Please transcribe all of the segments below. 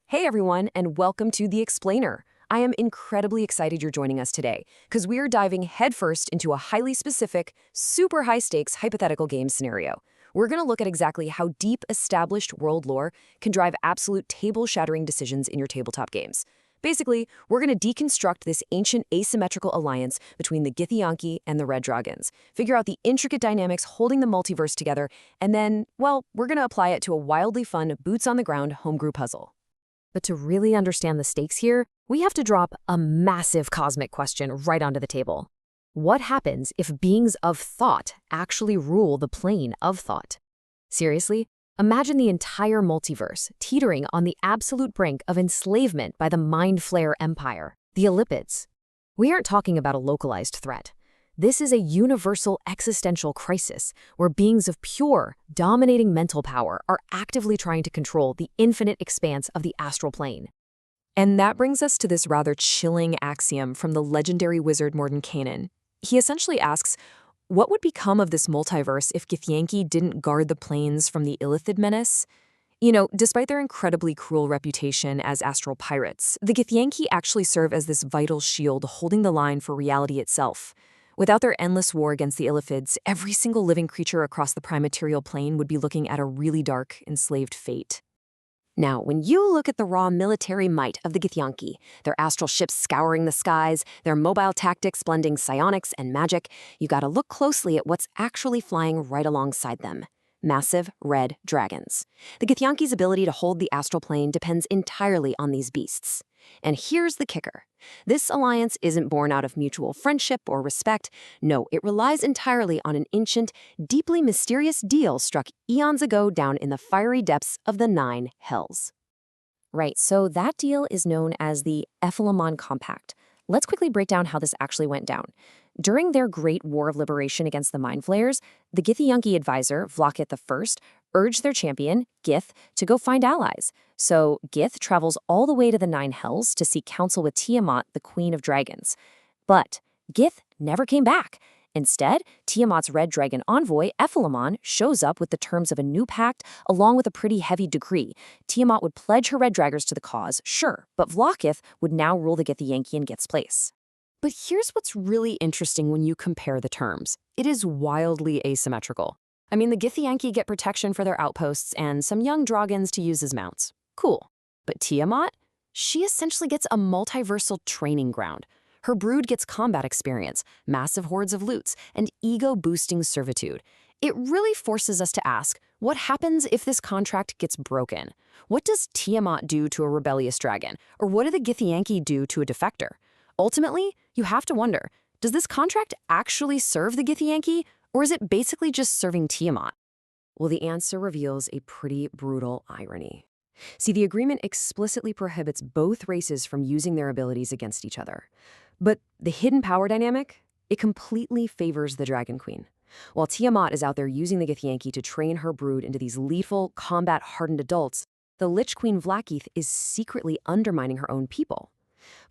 Hey everyone, and welcome to The Explainer. I am incredibly excited you're joining us today, because we are diving headfirst into a highly specific, super high-stakes hypothetical game scenario. We're going to look at exactly how deep, established world lore can drive absolute table-shattering decisions in your tabletop games. Basically, we're going to deconstruct this ancient asymmetrical alliance between the Githyanki and the Red Dragons, figure out the intricate dynamics holding the multiverse together, and then, well, we're going to apply it to a wildly fun, boots-on-the-ground homebrew puzzle. But to really understand the stakes here, we have to drop a massive cosmic question right onto the table. What happens if beings of thought actually rule the plane of thought? Seriously, imagine the entire multiverse teetering on the absolute brink of enslavement by the Mind Flayer Empire, the Elliptids. We aren't talking about a localized threat. This is a universal existential crisis where beings of pure, dominating mental power are actively trying to control the infinite expanse of the astral plane. And that brings us to this rather chilling axiom from the legendary wizard Mordenkainen. He essentially asks, what would become of this multiverse if Githyanki didn't guard the planes from the Illithid menace? You know, despite their incredibly cruel reputation as astral pirates, the Githyanki actually serve as this vital shield holding the line for reality itself. Without their endless war against the Illithids, every single living creature across the prime-material plane would be looking at a really dark, enslaved fate. Now, when you look at the raw military might of the Githyanki, their astral ships scouring the skies, their mobile tactics blending psionics and magic, you gotta look closely at what's actually flying right alongside them. Massive red dragons. The Githyanki's ability to hold the astral plane depends entirely on these beasts. And here's the kicker. This alliance isn't born out of mutual friendship or respect. No, it relies entirely on an ancient, deeply mysterious deal struck eons ago down in the fiery depths of the Nine Hells. Right, so that deal is known as the Ephilemon Compact. Let's quickly break down how this actually went down. During their Great War of Liberation against the Mind Flayers, the Githyanki advisor, Vlaakith I, urged their champion, Gith, to go find allies. So Gith travels all the way to the Nine Hells to seek counsel with Tiamat, the Queen of Dragons. But Gith never came back. Instead, Tiamat's red dragon envoy, Ephilemon, shows up with the terms of a new pact along with a pretty heavy decree. Tiamat would pledge her red draggers to the cause, sure, but Vlaakith would now rule the Githyanki in Gith's place. But here's what's really interesting when you compare the terms. It is wildly asymmetrical. I mean, the Githyanki get protection for their outposts and some young dragons to use as mounts. Cool. But Tiamat? She essentially gets a multiversal training ground. Her brood gets combat experience, massive hordes of loots, and ego-boosting servitude. It really forces us to ask, what happens if this contract gets broken? What does Tiamat do to a rebellious dragon? Or what do the Githyanki do to a defector? Ultimately, you have to wonder, does this contract actually serve the Githyanki, or is it basically just serving Tiamat? Well, the answer reveals a pretty brutal irony. See, the agreement explicitly prohibits both races from using their abilities against each other. But the hidden power dynamic, it completely favors the Dragon Queen. While Tiamat is out there using the Githyanki to train her brood into these lethal, combat-hardened adults, the Lich Queen Vlaakith is secretly undermining her own people.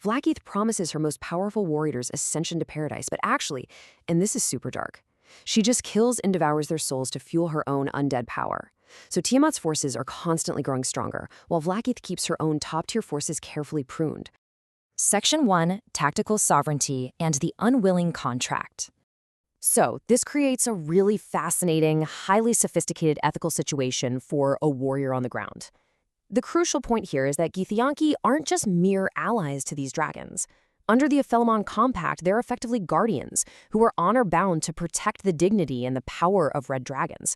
Vlaakith promises her most powerful warriors ascension to paradise, but actually, and this is super dark, she just kills and devours their souls to fuel her own undead power. So Tiamat's forces are constantly growing stronger, while Vlaakith keeps her own top-tier forces carefully pruned. Section 1, Tactical Sovereignty and the Unwilling Contract. So this creates a really fascinating, highly sophisticated ethical situation for a warrior on the ground. The crucial point here is that Githyanki aren't just mere allies to these dragons. Under the Ephilemon Compact, they're effectively guardians who are honor-bound to protect the dignity and the power of red dragons.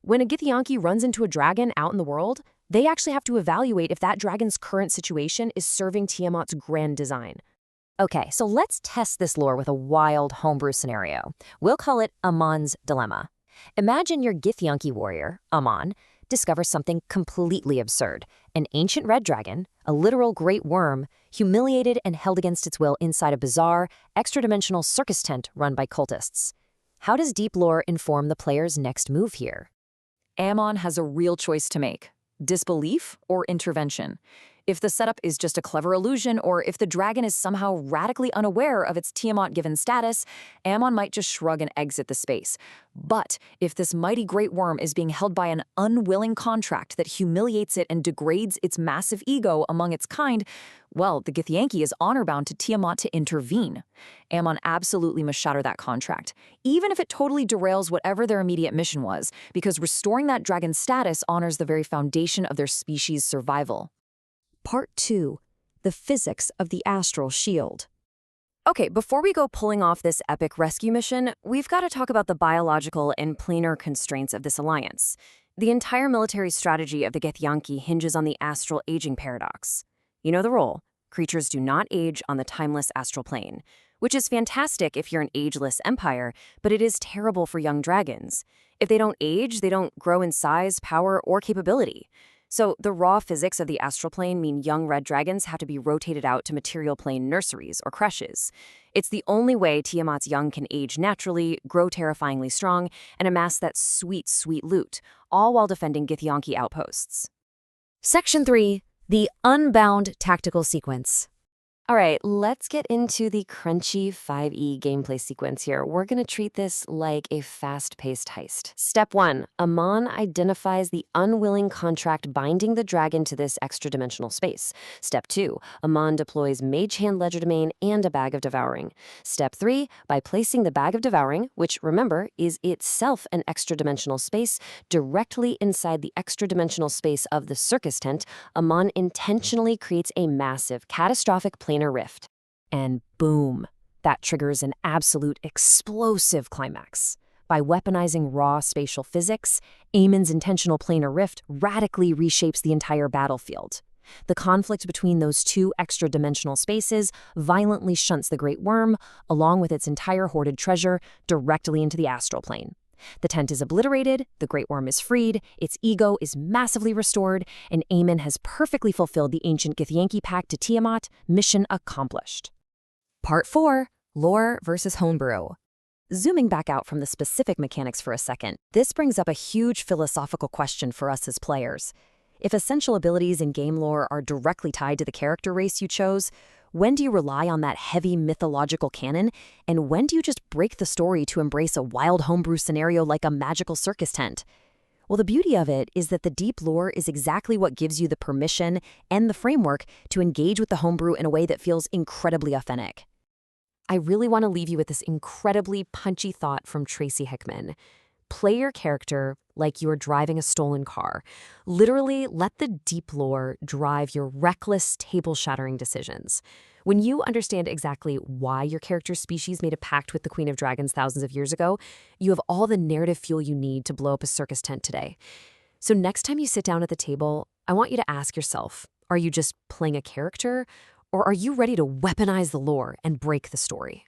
When a Githyanki runs into a dragon out in the world, they actually have to evaluate if that dragon's current situation is serving Tiamat's grand design. Okay, so let's test this lore with a wild homebrew scenario. We'll call it Amon's Dilemma. Imagine your Githyanki warrior, Amon, discovers something completely absurd. An ancient red dragon, a literal Great Wyrm, humiliated and held against its will inside a bizarre, extra-dimensional circus tent run by cultists. How does deep lore inform the player's next move here? Amon has a real choice to make: disbelief or intervention. If the setup is just a clever illusion, or if the dragon is somehow radically unaware of its Tiamat-given status, Ammon might just shrug and exit the space. But if this mighty Great Wyrm is being held by an unwilling contract that humiliates it and degrades its massive ego among its kind, well, the Githyanki is honor-bound to Tiamat to intervene. Ammon absolutely must shatter that contract, even if it totally derails whatever their immediate mission was, because restoring that dragon's status honors the very foundation of their species' survival. Part 2. The Physics of the Astral Shield. Okay, before we go pulling off this epic rescue mission, we've got to talk about the biological and planar constraints of this alliance. The entire military strategy of the Githyanki hinges on the astral aging paradox. You know the rule. Creatures do not age on the timeless astral plane, which is fantastic if you're an ageless empire, but it is terrible for young dragons. If they don't age, they don't grow in size, power, or capability. So the raw physics of the astral plane mean young red dragons have to be rotated out to material plane nurseries or creches. It's the only way Tiamat's young can age naturally, grow terrifyingly strong, and amass that sweet, sweet loot, all while defending Githyanki outposts. Section 3. The Unbound Tactical Sequence. All right, let's get into the crunchy 5e gameplay sequence here. We're going to treat this like a fast-paced heist. Step 1. Ammon identifies the unwilling contract binding the dragon to this extra-dimensional space. Step 2. Ammon deploys Mage Hand Legerdemain and a Bag of Devouring. Step 3. By placing the Bag of Devouring, which, remember, is itself an extra-dimensional space, directly inside the extra-dimensional space of the circus tent, Ammon intentionally creates a massive, catastrophic planar rift. And boom, that triggers an absolute explosive climax. By weaponizing raw spatial physics, Ammon's intentional planar rift radically reshapes the entire battlefield. The conflict between those two extra-dimensional spaces violently shunts the Great Wyrm, along with its entire hoarded treasure, directly into the astral plane. The tent is obliterated, the Great Wyrm is freed, its ego is massively restored, and Ammon has perfectly fulfilled the ancient Githyanki pact to Tiamat, mission accomplished. Part 4. Lore versus Homebrew. Zooming back out from the specific mechanics for a second, this brings up a huge philosophical question for us as players. If essential abilities in game lore are directly tied to the character race you chose, when do you rely on that heavy mythological canon, and when do you just break the story to embrace a wild homebrew scenario like a magical circus tent? Well, the beauty of it is that the deep lore is exactly what gives you the permission and the framework to engage with the homebrew in a way that feels incredibly authentic. I really want to leave you with this incredibly punchy thought from Tracy Hickman. Play your character like you're driving a stolen car. Literally, let the deep lore drive your reckless, table-shattering decisions. When you understand exactly why your character's species made a pact with the Queen of Dragons thousands of years ago, you have all the narrative fuel you need to blow up a circus tent today. So next time you sit down at the table, I want you to ask yourself, are you just playing a character, or are you ready to weaponize the lore and break the story?